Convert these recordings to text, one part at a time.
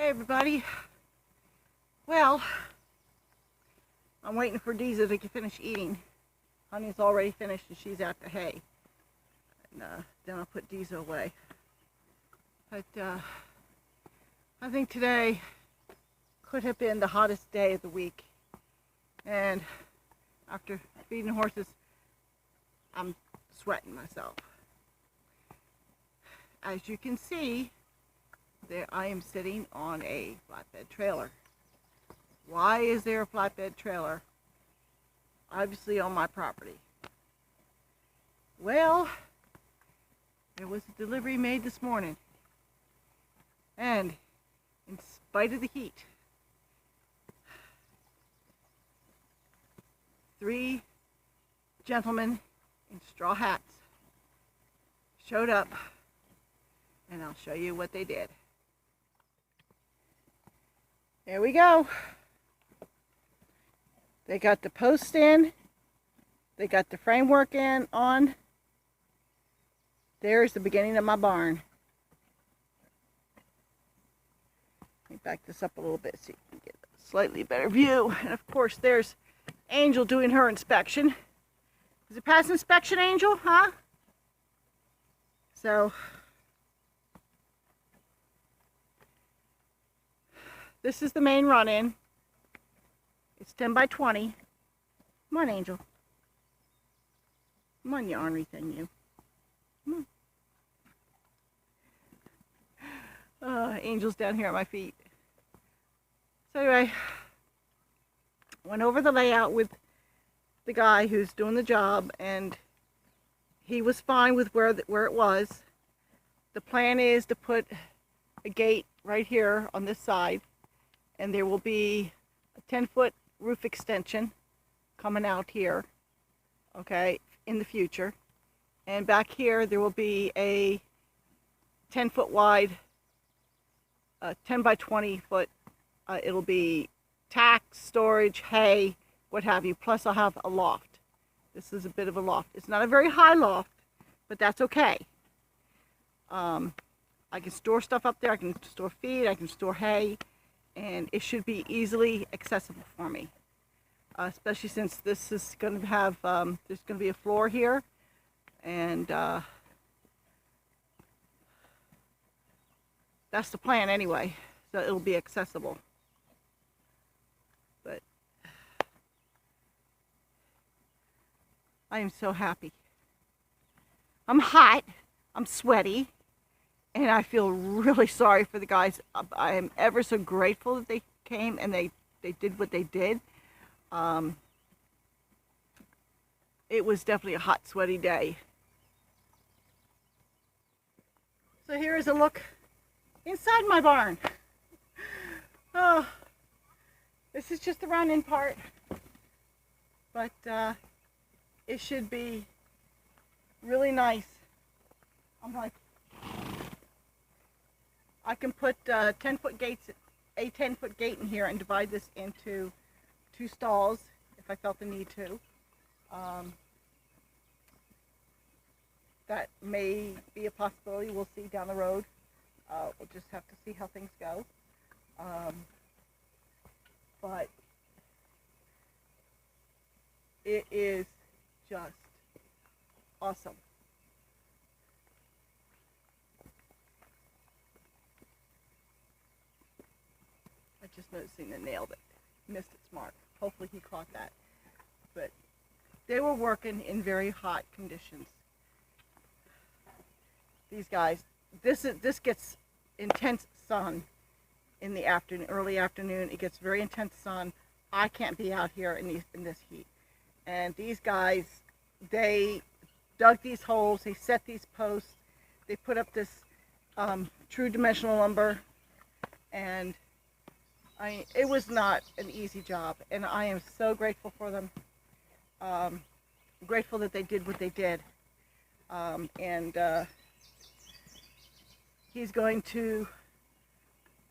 Hey everybody. Well, I'm waiting for Deeza to finish eating. Honey's already finished and she's at the hay. And then I'll put Deeza away. But I think today could have been the hottest day of the week. And after feeding the horses, I'm sweating myself. As you can see, there I am sitting on a flatbed trailer. Why is there a flatbed trailer? Obviously on my property. Well, there was a delivery made this morning. And in spite of the heat, 3 gentlemen in straw hats showed up, and I'll show you what they did. There we go. They got the posts in. They got the framework on. There's the beginning of my barn. Let me back this up a little bit so you can get a slightly better view. And of course, there's Angel doing her inspection. Is it past inspection, Angel? Huh? So, this is the main run-in. It's 10 by 20. Come on, Angel. Come on, you ornery thing, you. Come on. Angel's down here at my feet. So anyway, went over the layout with the guy who's doing the job, and he was fine with where it was. The plan is to put a gate right here on this side, and there will be a 10-foot roof extension coming out here, okay, in the future. And back here there will be a 10-foot wide, 10 by 20 foot, it'll be tack, storage, hay, what have you, plus I'll have a loft. This is a bit of a loft. It's not a very high loft, but that's okay. I can store stuff up there, I can store feed, I can store hay, and it should be easily accessible for me, especially since this is going to have, there's going to be a floor here, and that's the plan anyway, so it'll be accessible. But I am so happy. I'm hot, I'm sweaty, and I feel really sorry for the guys. I am ever so grateful that they came and they did what they did. It was definitely a hot, sweaty day. So here is a look inside my barn. Oh, this is just the run-in part, but it should be really nice. I'm like, I can put 10-foot gates, a 10-foot gate in here, and divide this into 2 stalls if I felt the need to. That may be a possibility. We'll see down the road. We'll just have to see how things go. But it is just awesome. Just noticing the nail that missed its mark. Hopefully he caught that. But they were working in very hot conditions. These guys, this gets intense sun in the afternoon, early afternoon. It gets very intense sun. I can't be out here in this heat. And these guys, they dug these holes, they set these posts, they put up this true dimensional lumber, and it was not an easy job, and I am so grateful for them. Grateful that they did what they did. He's going to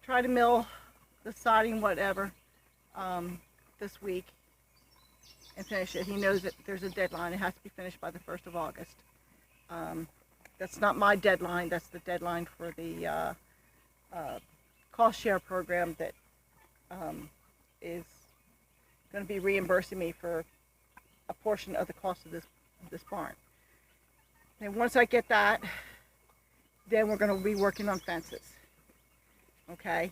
try to mill the siding, whatever, this week and finish it. He knows that there's a deadline. It has to be finished by the 1st of August. That's not my deadline. That's the deadline for the cost share program that is going to be reimbursing me for a portion of the cost of this barn. And once I get that, then we're going to be working on fences. Okay,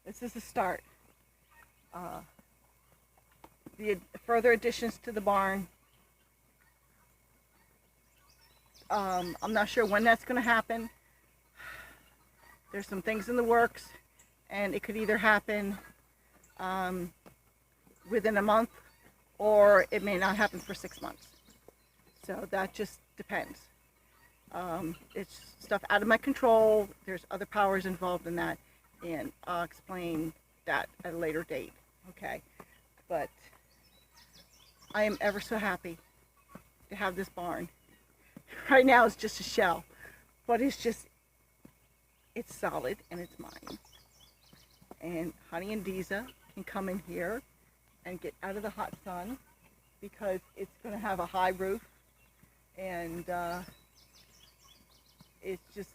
this is the start. The further additions to the barn, I'm not sure when that's going to happen. There's some things in the works, and it could either happen within a month, or it may not happen for 6 months. So that just depends. It's stuff out of my control. There's other powers involved in that, and I'll explain that at a later date. Okay, but I am ever so happy to have this barn. Right now it's just a shell, but it's solid and it's mine. And Honey and Diza can come in here and get out of the hot sun because it's going to have a high roof, and it's just,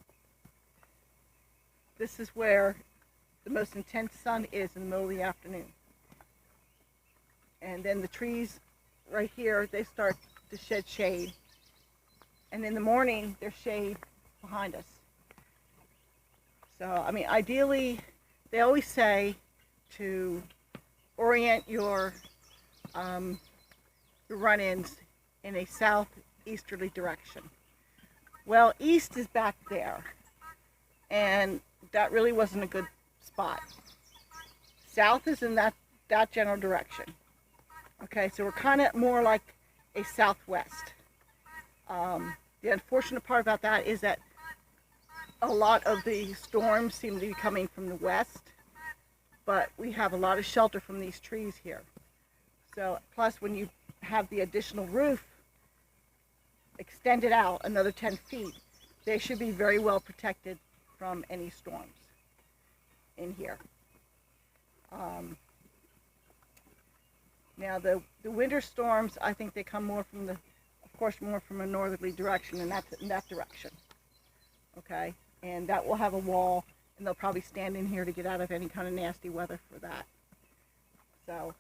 this is where the most intense sun is, in the middle of the afternoon. And then the trees right here, they start to shed shade. And in the morning, there's shade behind us. So, I mean, ideally, they always say to orient your run-ins in a southeasterly direction. Well, east is back there, and that really wasn't a good spot. South is in that general direction. Okay, so we're kind of more like a southwest. The unfortunate part about that is that a lot of the storms seem to be coming from the west, but we have a lot of shelter from these trees here. So, plus when you have the additional roof extended out another 10 feet, they should be very well protected from any storms in here. Now the winter storms, I think they come more from more from a northerly direction, and that's in that direction. Okay, and that will have a wall, and they'll probably stand in here to get out of any kind of nasty weather for that. So,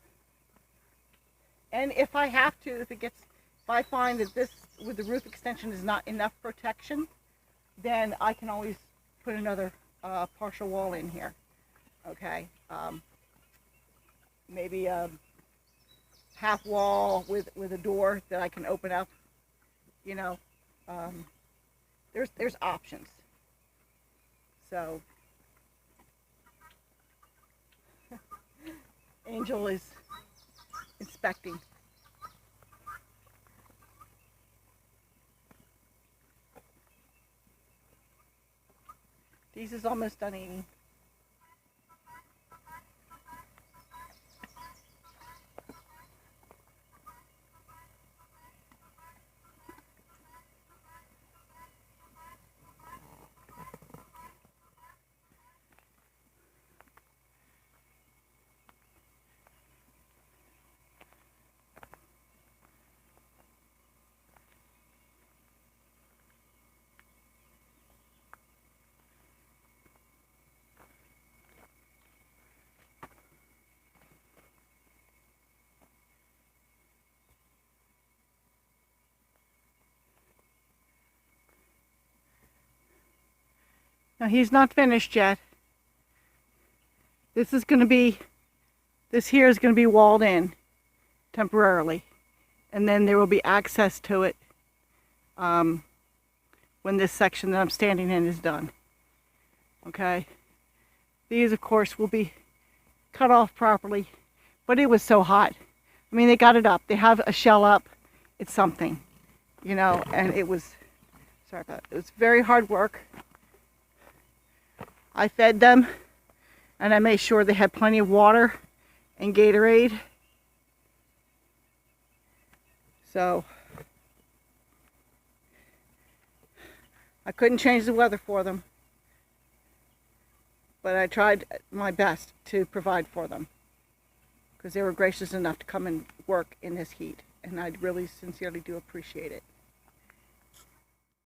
and if I have to, if I find that this with the roof extension is not enough protection, then I can always put another partial wall in here. Okay, maybe a half wall with a door that I can open up. You know, there's options. So Angel is inspecting. These is almost done eating. Now he's not finished yet. This here is going to be walled in temporarily, and then there will be access to it when this section that I'm standing in is done. Okay, these of course will be cut off properly, but it was so hot. I mean, they got it up, they have a shell up, it's something, you know, and it was, sorry about it, it was very hard work. I fed them, and I made sure they had plenty of water and Gatorade. So I couldn't change the weather for them, but I tried my best to provide for them because they were gracious enough to come and work in this heat, and I really sincerely do appreciate it.